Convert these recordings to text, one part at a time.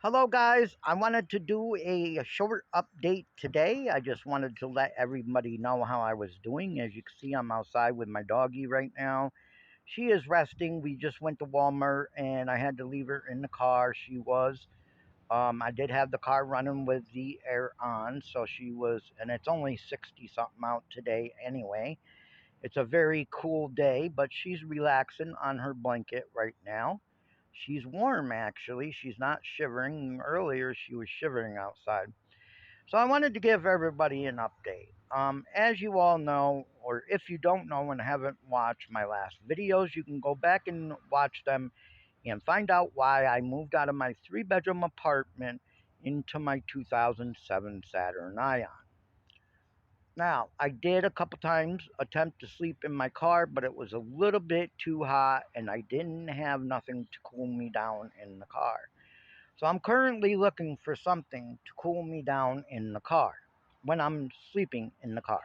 Hello, guys. I wanted to do a short update today. I just wanted to let everybody know how I was doing. As you can see, I'm outside with my doggie right now. She is resting. We just went to Walmart and I had to leave her in the car. She was. I did have the car running with the air on, so she was, and it's only 60 something out today anyway. It's a very cool day, but she's relaxing on her blanket right now. She's warm actually. She's not shivering. Earlier she was shivering outside. So I wanted to give everybody an update. As you all know, or if you don't know and haven't watched my last videos, you can go back and watch them and find out why I moved out of my 3 bedroom apartment into my 2007 Saturn Ion. Now, I did a couple times attempt to sleep in my car, but it was a little bit too hot and I didn't have nothing to cool me down in the car. So I'm currently looking for something to cool me down in the car when I'm sleeping in the car.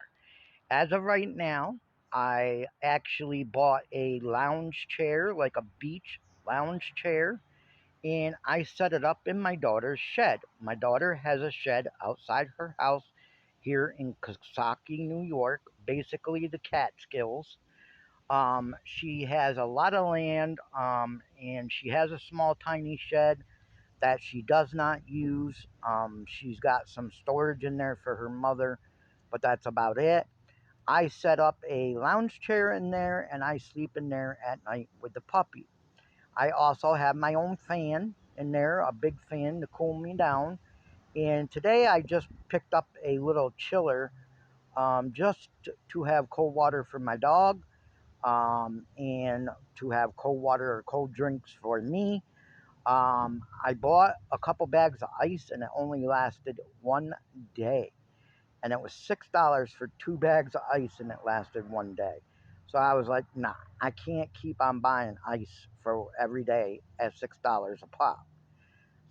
As of right now, I actually bought a lounge chair, like a beach lounge chair, and I set it up in my daughter's shed. My daughter has a shed outside her house here in Coxsackie, New York, basically the Catskills. She has a lot of land, and she has a small, tiny shed that she does not use. She's got some storage in there for her mother, but that's about it. I set up a lounge chair in there and I sleep in there at night with the puppy. I also have my own fan in there, a big fan to cool me down. And today I just picked up a little chiller, just to have cold water for my dog, and to have cold water or cold drinks for me. I bought a couple bags of ice and it only lasted 1 day. And it was $6 for 2 bags of ice and it lasted 1 day. So I was like, nah, I can't keep on buying ice for every day at $6 a pop.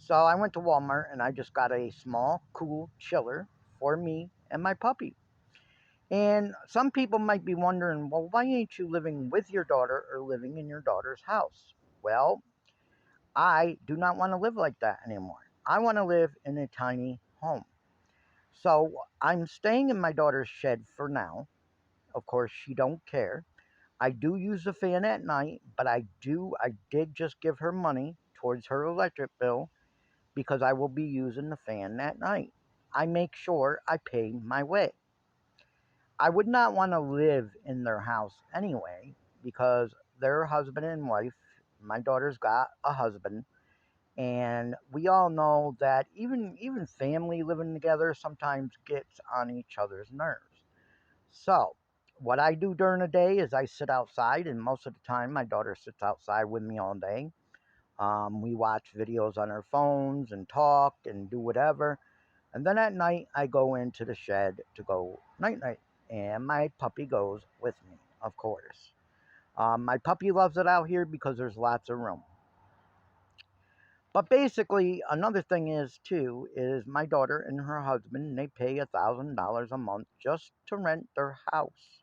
So I went to Walmart and I just got a small, cool chiller for me and my puppy. And some people might be wondering, well, why ain't you living with your daughter or living in your daughter's house? Well, I do not want to live like that anymore. I want to live in a tiny home. So I'm staying in my daughter's shed for now. Of course, she don't care. I do use the fan at night, but I did just give her money towards her electric bill because I will be using the fan at night. I make sure I pay my way. I would not want to live in their house anyway because they're husband and wife. My daughter's got a husband, and we all know that even family living together sometimes gets on each other's nerves. So what I do during the day is I sit outside, and most of the time my daughter sits outside with me all day. We watch videos on our phones and talk and do whatever, and then at night I go into the shed to go night night, and my puppy goes with me, of course. My puppy loves it out here because there's lots of room. But basically, another thing is too is my daughter and her husband, they pay $1,000 a month just to rent their house.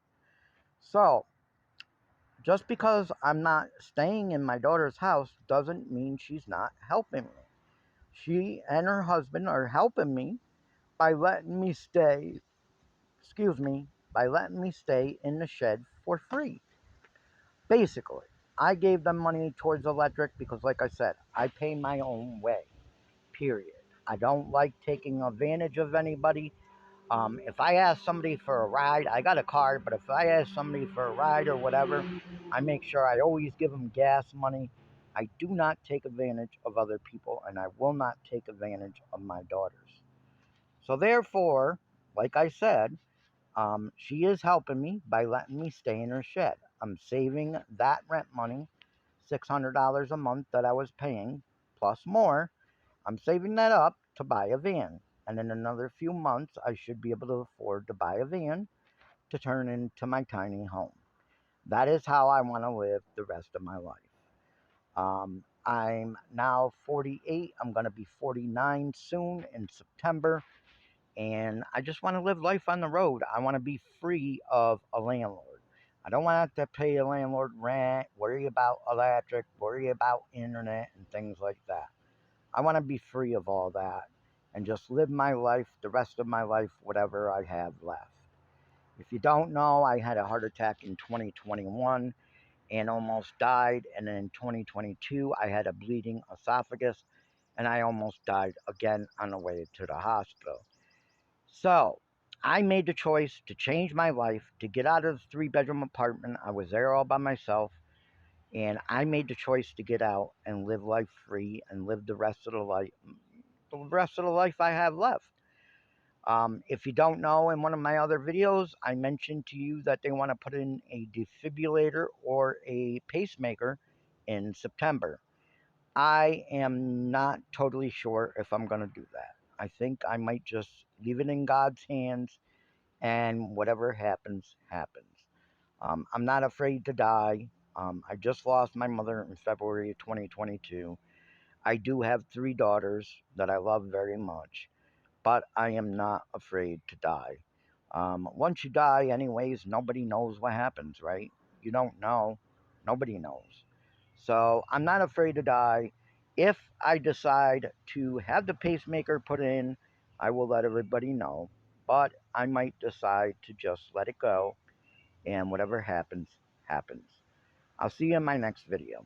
So just because I'm not staying in my daughter's house doesn't mean she's not helping me. She and her husband are helping me by letting me stay, excuse me, by letting me stay in the shed for free. Basically, I gave them money towards electric because, like I said, I pay my own way. Period. I don't like taking advantage of anybody. If I ask somebody for a ride, I got a car, but if I ask somebody for a ride or whatever, I make sure I always give them gas money. I do not take advantage of other people, and I will not take advantage of my daughters. So, therefore, like I said, she is helping me by letting me stay in her shed. I'm saving that rent money, $600 a month that I was paying, plus more. I'm saving that up to buy a van. And in another few months, I should be able to afford to buy a van to turn into my tiny home. That is how I want to live the rest of my life. I'm now 48. I'm going to be 49 soon in September. And I just want to live life on the road. I want to be free of a landlord. I don't want to have to pay a landlord rent, worry about electric, worry about internet, and things like that. I want to be free of all that and just live my life, the rest of my life, whatever I have left. If you don't know, I had a heart attack in 2021 and almost died. And then in 2022, I had a bleeding esophagus and I almost died again on the way to the hospital. So I made the choice to change my life, to get out of the 3 bedroom apartment. I was there all by myself. And I made the choice to get out and live life free and live the rest of the life I have left. If you don't know, in one of my other videos, I mentioned to you that they want to put in a defibrillator or a pacemaker in September. I am not totally sure if I'm going to do that. I think I might just leave it in God's hands and whatever happens, happens. I'm not afraid to die. I just lost my mother in February of 2022. I do have 3 daughters that I love very much, but I am not afraid to die. Once you die, anyways, nobody knows what happens, right? You don't know. Nobody knows. So I'm not afraid to die. If I decide to have the pacemaker put in, I will let everybody know. But I might decide to just let it go, and whatever happens, happens. I'll see you in my next video.